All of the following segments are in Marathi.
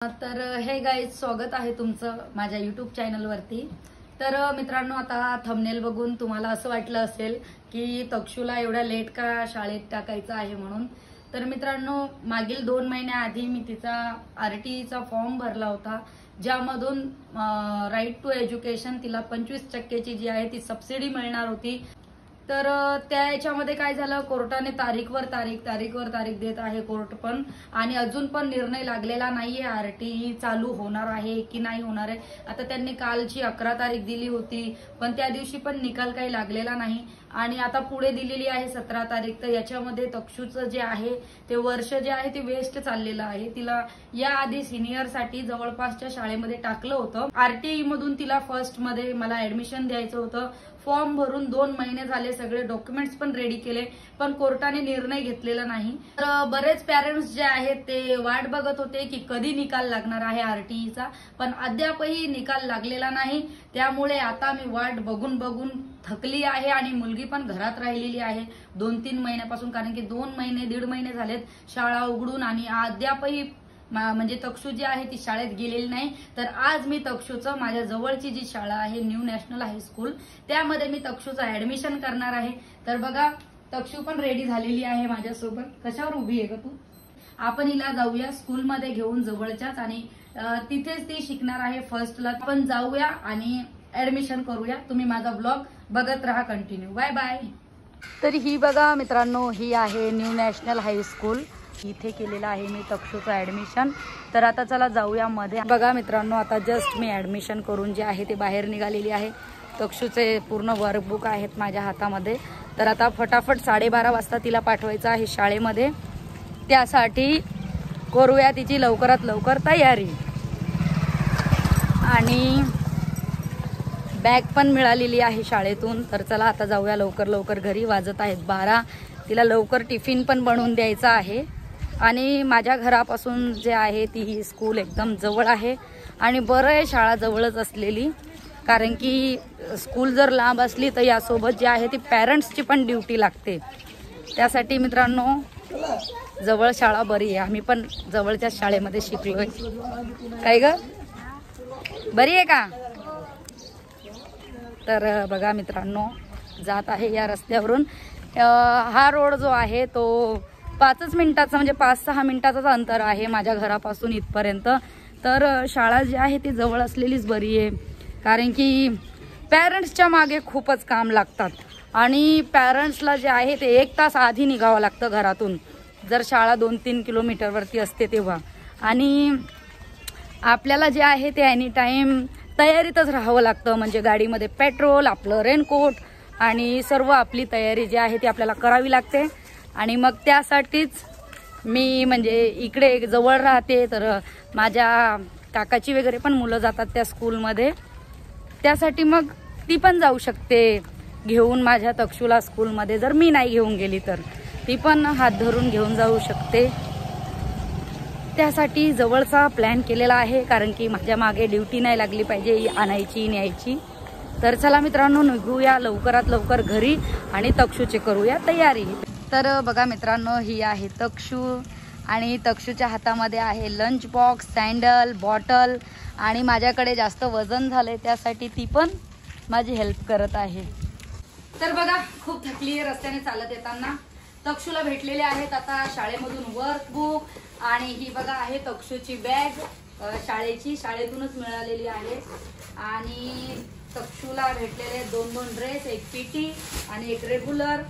तर हे गाईज स्वागत आहे तुमचं माझ्या यूट्यूब चॅनलवरती। तर मित्रांनो, आता थंबनेल बघून तुम्हाला असं वाटलं असेल की तक्षूला एवढ्या लेट का शाळेत टाकायचं आहे म्हणून। तर मित्रांनो, मागील 2 महिन्याआधी मी तिचा आरटीईचा फॉर्म भरला होता, ज्यामधून राईट टू एज्युकेशन तिला 25% जी आहे ती सबसिडी मिळणार होती। तर त्या याच्यामध्ये काय झालं, कोर्टाने तारीखवर तारीख देत आहे कोर्ट पण, आणि अजून पण निर्णय लागलेला नाहीये आरटीई चालू होणार आहे की नाही होणार आहे। आता त्यांनी कालची 11 तारीख दिली होती, पण त्या दिवशी पण निकाल काही लागलेला नाही, आणि आता पुढे दिलेली आहे 17 तारीख। तर याच्यामध्ये तक्षूचं जे आहे ते वर्ष जे आहे ते वेस्ट चाललेलं आहे। तिला या आधी सिनियर साठी जवळपासच्या शाळेमध्ये टाकलं होतं। आरटीई मधून तिला फर्स्ट मध्ये मला ऍडमिशन द्यायचं होतं। फॉर्म भरून 2 महिने झाले, सगळे डॉक्युमेंट्स पण रेडी केले, पण कोर्टाने निर्णय घेतलेला नाही। तर बरेच पॅरेंट्स जे आहेत ते वाट बघत होते की कधी निकाल लागणार आहे आरटीईचा, पण अद्यापही निकाल लागलेला नाही। त्यामुळे आता मी वाट बघून बघून थकली आहे, आणि मुलगी पण घरात राहिलेली आहे 2-3 महिन्यापासून, कारण की 2 महिने 1.5 महिने झालेत शाळा उघडून, आणि अद्यापही म्हणजे तक्षू जी आहे ती शाळेत गेलेली नाही। तर आज मी तक्षूचं माझ्या जवळची जी शाळा आहे न्यू नॅशनल हायस्कूल, त्यामध्ये मी तक्षूचं ऍडमिशन करणार आहे। तर बघा, तक्षू पण रेडी झालेली आहे माझ्यासोबत। कशावर उभी आहे का तू? आपण हिला जाऊया स्कूलमध्ये घेऊन जवळच्याच, आणि तिथेच ती शिकणार आहे फर्स्टला। आपण जाऊया आणि ऍडमिशन करूया। तुम्ही माझा ब्लॉग बघत राहा कंटिन्यू। Bye bye. तर ही बघा मित्रांनो, ही आहे न्यू नॅशनल हायस्कूल, इथे केलेलं आहे मी तक्षूचं ऍडमिशन। तर आता चला जाऊया मध्ये। बघा मित्रांनो, आता जस्ट मी ऍडमिशन करून जे आहे ते बाहेर निघालेली आहे। तक्षूचे पूर्ण वर्कबुक आहेत माझ्या हातामध्ये। तर आता फटाफट 12:30 वाजता तिला पाठवायचं आहे शाळेमध्ये, त्यासाठी करूया तिची लवकरात लवकर तयारी। आणि बॅग पण मिळालेली आहे शाळेतून। तर चला आता जाऊया लवकर लवकर घरी, वाजत आहेत 12। तिला लवकर टिफिन पण बनवून द्यायचा आहे, आणि माझ्या घरापासून जे आहे ती स्कूल एकदम जवळ आहे, आणि बरं आहे शाळा जवळच असलेली, कारण की स्कूल जर लांब असली तर यासोबत जे आहे ती पॅरेंट्सची पण ड्युटी लागते। त्यासाठी मित्रांनो, जवळ शाळा बरी आहे। आम्ही पण जवळच्या शाळेमध्ये शिकलोय। काय ग, बरी आहे का? तर बघा मित्रांनो, जात आहे या रस्त्यावरून। हा रोड जो आहे तो 5 मिनिटाचा, म्हणजे 5-6 मिनिटाचाच अंतर आहे माझ्या घरापासून इथपर्यंत। तर शाळा जी आहे ती जवळ असलेलीच बरी आहे, कारण की पॅरेंट्सच्या मागे खूपच काम लागतात, आणि पॅरेंट्सला जे आहे ते 1 तास आधी निघावं लागतं घरातून, जर शाळा 2-3 किलोमीटरवरती असते तेव्हा। आणि आपल्याला जे आहे ते एनी टाइम तयारीतच राहावं लागतं, म्हणजे गाडीमध्ये पेट्रोल, आपलं रेनकोट, आणि सर्व आपली तयारी जी आहे ती आपल्याला करावी लागते। आणि मग त्यासाठीच मी म्हणजे इकडे जवळ राहते, तर माझ्या काकाची वगैरे पण मुलं जातात त्या स्कूलमध्ये, त्यासाठी मग ती पण जाऊ शकते घेऊन माझ्या तक्षूला स्कूलमध्ये। जर मी नाही घेऊन गेली तर ती पण हात धरून घेऊन जाऊ शकते। त्यासाठी जवळचा प्लॅन केलेला आहे, कारण की माझ्या मागे ड्युटी नाही लागली पाहिजे आणायची न्यायची। तर चला मित्रांनो, निघूया लवकरात लवकर घरी, आणि तक्षूची करूया तयारी। तर बघा मित्रांनो, ही आहे तक्षू, आणि तक्षूच्या हातामध्ये आहे लंच बॉक्स, सँडल, बॉटल, आणि माझ्याकडे जास्त वजन झालंय त्यासाठी ती पण माझी हेल्प करत आहे। तर बघा, खूप थकली आहे रस्त्याने चालत येताना। तक्षूला भेटलेले आहेत आता शाळेमधून वर्कबुक, आणि ही बघा आहे तक्षूची बॅग शाळेची, शाळेतूनच मिळालेली आहे। आणि तक्षूला भेटलेले 2 ड्रेस, 1 पीटी आणि 1 रेग्युलर,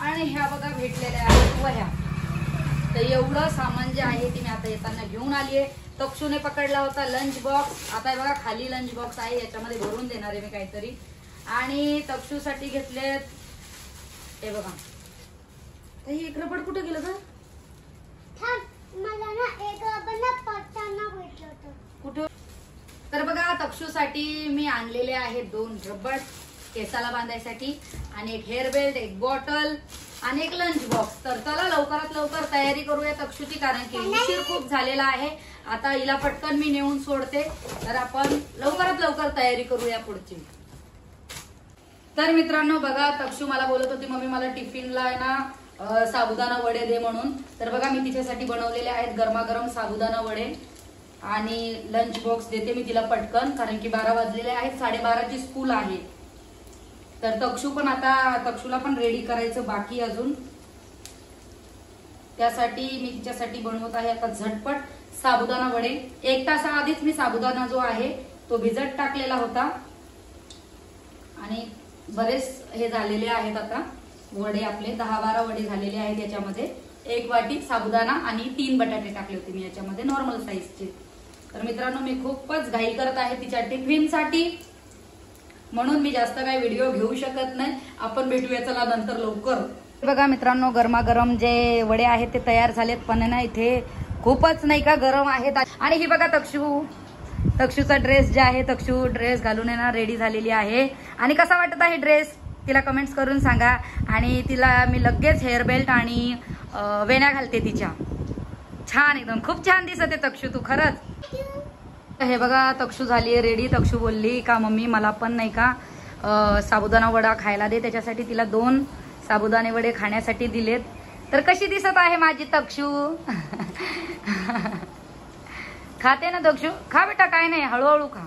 आणि ह्या बघा भेटलेल्या आहेत वह्या। तर एवढं सामान जे आहे ते मी आता येताना घेऊन आली आहे। तक्षूने पकडला होता लंच बॉक्स, आता बघा खाली लंच बॉक्स आहे, याच्यामध्ये भरून देणार आहे मी काहीतरी। आणि तक्षूसाठी घेतलेत हे बघा, हे एक रबड कुठे गेलं ग? मला ना एक रबड ना पडताना भेटलं होतं कुठे? तर बघा, तक्षूसाठी मी आणलेले आहेत 2 रबड केसाला बांधायसाठी, आणि 1 हेअर बेल्ट, 1 बॉटल, आणि 1 लंच बॉक्स। तर चला लवकरात लवकर तयारी करूया तक्षूची, कारण की उशीर खूप झालेला आहे। आता हिला पटकन मी नेऊन सोडते, तर आपण लवकरात लवकर तयारी करूया पुढची। तर मित्रांनो बघा, तक्षू मला बोलत होती मम्मी मला टिफिनला ना साबुदाणा वडे दे म्हणून। तर बघा, मी तिच्यासाठी बनवलेले आहेत गरमागरम साबुदाणा वडे, आणि लंच बॉक्स देते मी तिला पटकन, कारण की 12 वाजलेले आहेत, 12:30ची स्कूल आहे. तर तक्षूला पण रेडी करायचं बाकी अजून. त्यासाठी मी तिच्यासाठी बनवत आहे आता झटपट साबुदाणा वडे. 1 तासाआधीच मी साबुदाणा जो आहे तो भिजत टाकलेला होता आणि बरेच हे झालेले आहेत. आता वडे आपले 10-12 वडे झालेले आहेत. याच्यामध्ये 1 वाटी साबुदाणा आणि 3 बटाटे टाकले होते मी याच्यामध्ये नॉर्मल साईजचे. तर मित्रांनो, मी खूपच घाई करत आहे तिच्या टिफिनसाठी, म्हणून मी जास्त काही व्हिडिओ घेऊ शकत नाही. आपण भेटूया चला नंतर लवकर. बघा मित्रांनो, गरमागरम जे वडे आहेत ते तयार झालेत, पण ना इथे खूपच नाही का गरम आहेत. आणि ही बघा तक्षूचा ड्रेस जे आहे, तक्षू ड्रेस घालून आहे ना रेडी झालेली आहे. आणि कसा वाटत आहे ड्रेस तिला कमेंट्स करून सांगा. आणि तिला मी लगेच हेअर बेल्ट आणि वेण्या घालते तिच्या. छान, एकदम खूप छान दिसत आहे तक्षू तू खरंच. हे बघा तक्षू झाली आहे रेडी. तक्षू बोलली का मम्मी मला पण नाही का साबुदाणा वडा खायला दे, त्याच्यासाठी तिला 2 साबुदाणे वडे खाण्यासाठी दिलेत. तर कशी दिसत आहे माझी तक्षू? खाते ना तक्षू? खा बेटा, काय नाही, हळूहळू खा.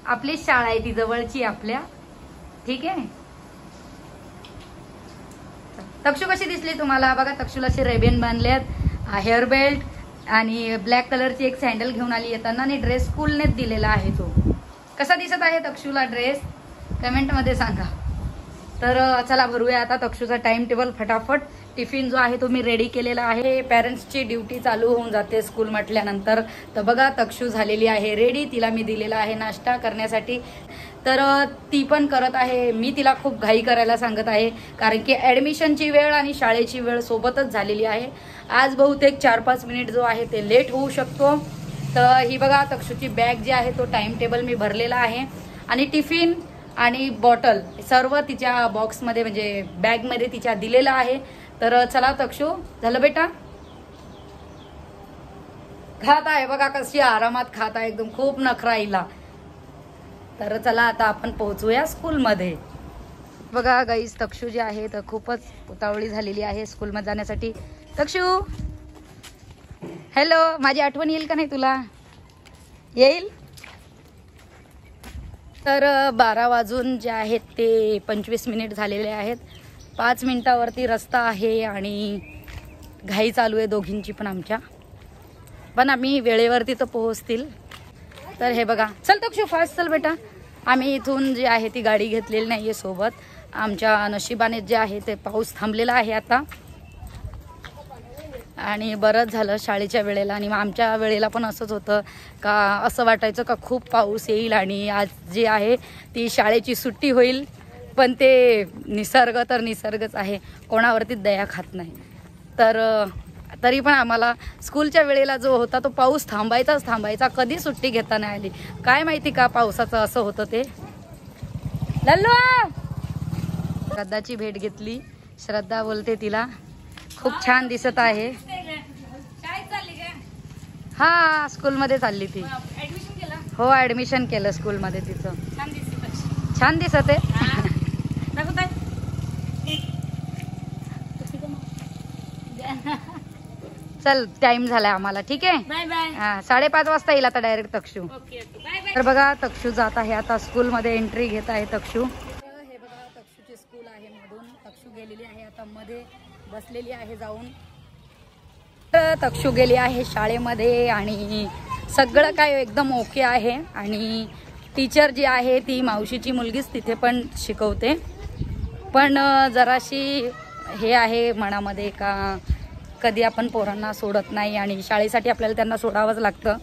आपलीच शाळा आहे ती, जवळची आपल्या. ठीक आहे. तक्षू कशी दिसली तुम्हाला? बघा तक्षूला असे रेबेन बांधलेत, हेअर बेल्ट आणि ब्लॅक कलरची एक सँडल घेऊन आली येताना, आणि ड्रेस स्कूलनेच दिलेला आहे तो. कसा दिसत आहे तक्षूला ड्रेस? कमेंट मध्ये सांगा. तर चला भरूया आता तक्षूचा टाइम टेबल फटाफट. टिफिन जो आहे तो मी रेडी केलेला आहे. पेरेंट्सची ड्युटी चालू होऊन जाते स्कूल म्हटल्यानंतर. तर बघा तक्षू झालेली आहे रेडी. तिला मी दिलेला आहे नाश्ता करण्यासाठी. तर ती पण करत आहे. मी तिला खूप घाई करायला सांगत आहे, कारण की ऍडमिशनची वेळ आणि शाळेची वेळ सोबतच झालेली आहे. आज बहुतेक 4-5 मिनिट जो आहे ते लेट होऊ शकतो. तर ही बघा तक्षूची बॅग जी आहे तो टाइम टेबल मी भरलेला आहे. आणि टिफिन आणि बॉटल सर्व तिच्या बॉक्समध्ये म्हणजे बॅगमध्ये तिच्या दिलेलं आहे. तर चला तक्षू, झालं बेटा? खात आहे बघा, कशी आरामात खात आहे, एकदम खूप नखरा हिला. तर चला आता आपण पोहोचूया स्कूलमध्ये. बघा गाईस, तक्षू जी आहे तर खूपच उतावळी झालेली आहे स्कूलमध्ये जाण्यासाठी. तक्षू हॅलो, माझी आठवण येईल का नाही तुला? येईल. तर 12 वाजून जे आहेत ते 25 मिनिट झालेले आहेत. 5 मिनिटावरती रस्ता आहे आणि घाई चालू आहे दोघींची पण आमच्या. पण आम्ही वेळेवरती तर पोहोचतील. तर हे बघा, चल तक्षू फास्ट चल बेटा. आम्ही इथून जी आहे ती गाडी घेतलेली नाहीये सोबत. आमच्या नशिबाने जे आहे ते पाऊस थांबलेला आहे आता, आणि बरंच झालं शाळेच्या वेळेला. आणि आमच्या वेळेला पण असंच होतं का, असं वाटायचं का खूप पाऊस येईल आणि आज जी आहे ती शाळेची सुट्टी होईल. पण ते निसर्ग तर निसर्गच आहे, कोणावरती दया खात नाही. तर तरी पण आम्हाला स्कूलच्या वेळेला जो होता तो पाऊस थांबायचा, कधी सुट्टी घेता नाही आली. काय माहिती का पावसाचं असं होतं ते. लल्लू, श्रद्धाची भेट घेतली. श्रद्धा बोलते तिला खूप छान दिसत आहे. हा, स्कूलमध्ये चालली ती. हो, ऍडमिशन केलं स्कूलमध्ये तिचं. छान दिसत आहे. चल, टाइम झालाय आम्हाला. ठीक आहे, बाय बाय. 5:30 वाजता येईल आता डायरेक्ट तक्षू. तर बघा तक्षू जात आहे आता स्कूलमध्ये, एंट्री घेत आहे तक्षू. हे बघा तक्षूची स्कूल आहे मधून. तक्षू गेलेली आहे आता मध्ये, बसलेली आहे जाऊन. तर तक्षू गेली आहे शाळेमध्ये आणि सगळं काय एकदम ओके आहे. आणि टीचर जी आहे ती मावशीची मुलगीच तिथे पण शिकवते. पण जराशी हे आहे मनामध्ये का कधी आपण पोरांना सोडत नाही आणि शाळेसाठी आपल्याला त्यांना सोडावंच लागतं.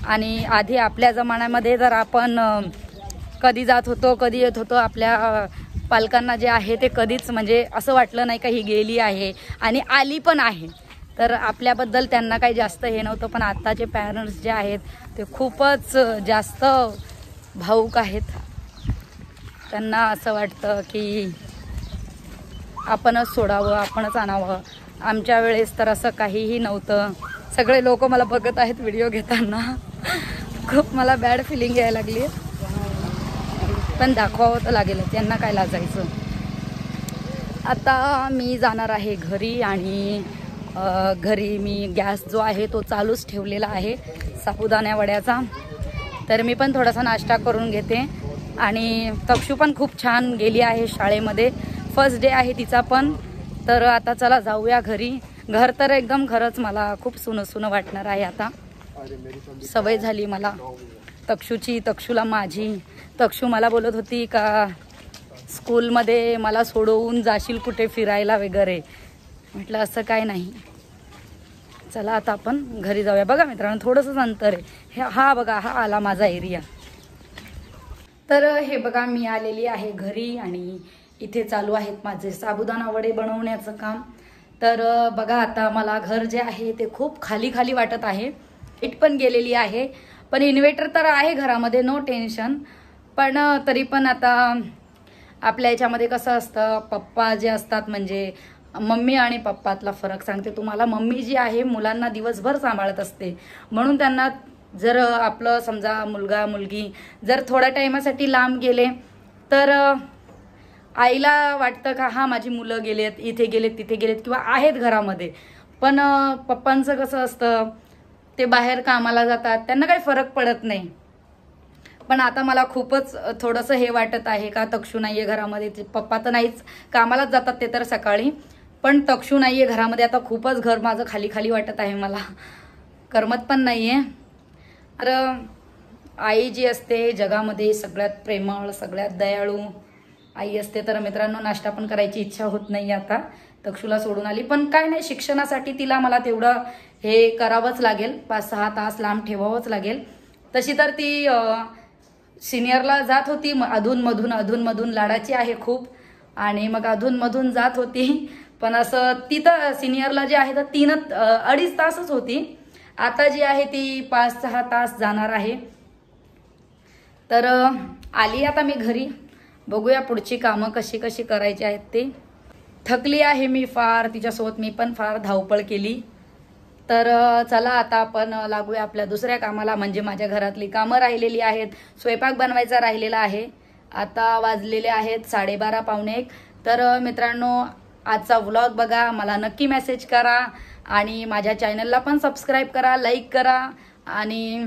आणि आधी आपल्या जमान्यामध्ये जर आपण कधी जात होतो कधी येत होतो, आपल्या पालकांना जे आहे ते कधीच म्हणजे असं वाटलं नाही का ही गेली आहे आणि आली पण आहे. तर आपल्याबद्दल त्यांना काही जास्त हे नव्हतं. पण आत्ताचे पॅरेंट्स जे आहेत ते खूपच जास्त भावूक आहेत. त्यांना असं वाटतं की आपणच सोडावं, आपणच आणावं. आमच्या वेळेस तर असं काहीही नव्हतं. सगळे लोक मला बघत आहेत व्हिडिओ घेताना. खूप मला बॅड फिलिंग यायला लागली. पण दाखवावं तर लागेल, त्यांना काय लाजायचं. आता मी जाणार आहे घरी आणि घरी मी गॅस जो आहे तो चालूच ठेवलेला आहे. साबुदाणा वड्याचा. तर मी पण थोडासा नाश्ता करून घेते. आणि तक्षू पण खूप छान गेली आहे शाळेमध्ये, फर्स्ट डे आहे तिचा पण. तर आता चला जाऊया घरी. घर तर एकदम खरंच मला खूप सुनं सुनं वाटणार आहे आता. सवय झाली मला तक्षूची, तक्षूला माझी. तक्षू मला बोलत होती का स्कूलमध्ये मला सोडवून जाशील कुठे फिरायला वगैरे. म्हटलं असं काय नाही. चला आता आपण घरी जाऊया. बघा मित्रांनो थोडंसंच अंतर आहे. हा बघा, हा आला माझा एरिया. तर हे बघा मी आलेली आहे घरी आणि इथे चालू आहेत माझे साबुदाणा वडे बनवण्याचं काम. तर बघा आता मला घर जे आहे ते खूप खाली खाली वाटत आहे. लाईट पण गेलेली आहे, पण इन्व्हर्टर तर आहे घरामध्ये, नो टेन्शन. पण तरी पण आता आपल्या याच्यामध्ये कसं असतं, पप्पा जे असतात म्हणजे मम्मी आणि पप्पातला फरक सांगते तुम्हाला. मम्मी जी आहे मुलांना दिवसभर सांभाळत असते, म्हणून त्यांना जर आपलं समजा मुलगा मुलगी जर थोड्या टायमासाठी लांब गेले तर आईला वाटतं का हा माझी मुलं गेलेत, इथे गेलेत तिथे गेलेत किंवा आहेत घरामध्ये. पण पप्पांचं कसं असतं, ते बाहेर कामाला जातात, त्यांना काही फरक पडत नाही. पण आता मला खूपच थोडंसं हे वाटत आहे का तक्षू नाहीये घरामध्ये. पप्पा तर नाहीच, कामालाच जातात ते तर सकाळी, पण तक्षू नाहीये घरामध्ये. आता खूपच घर माझं खाली खाली वाटत आहे मला, करमत पण नाहीये. तर आई जी असते जगामध्ये सगळ्यात प्रेमळ, सगळ्यात दयाळू आई असते. तर मित्रांनो नाश्ता पण करायची इच्छा होत नाही आता, तक्षूला सोडून आली. पण काय नाही, शिक्षणासाठी तिला मला तेवढं हे करावंच लागेल, 5-6 तास लांब ठेवावंच लागेल. तशी तर ती सिनियरला जात होती अधूनमधून लाडाची आहे खूप, आणि मग अधूनमधून जात होती. पण असं ती तर सिनियरला जे आहे तर 3-2.5 तासच होती. आता जी आहे ती 5-6 तास जाणार आहे. तर आली आता मी घरी. बघूया पुढची कामं कशी कशी करायची आहेत ते. थकली आहे मी फार, तिच्यासोबत मी पण फार धावपळ केली. तर चला आता आपण लागूया आपल्या दुसऱ्या कामाला, म्हणजे माझ्या घरातली कामं राहिलेली आहेत. स्वयंपाक बनवायचा राहिलेला आहे. आता वाजलेले आहेत 12:30 पावणे 1. तर मित्रांनो आजचा व्लॉग बघा, मला नक्की मेसेज करा आणि माझ्या चॅनलला पण सबस्क्राईब करा, लाईक करा. आणि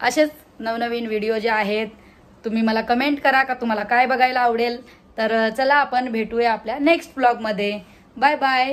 असेच नवनवीन व्हिडिओ जे आहेत तुम्ही मला कमेंट करा का तुम्हाला काय बघायला आवडेल. तर चला आपण भेटूया आपल्या नेक्स्ट व्लॉगमध्ये. Bye bye.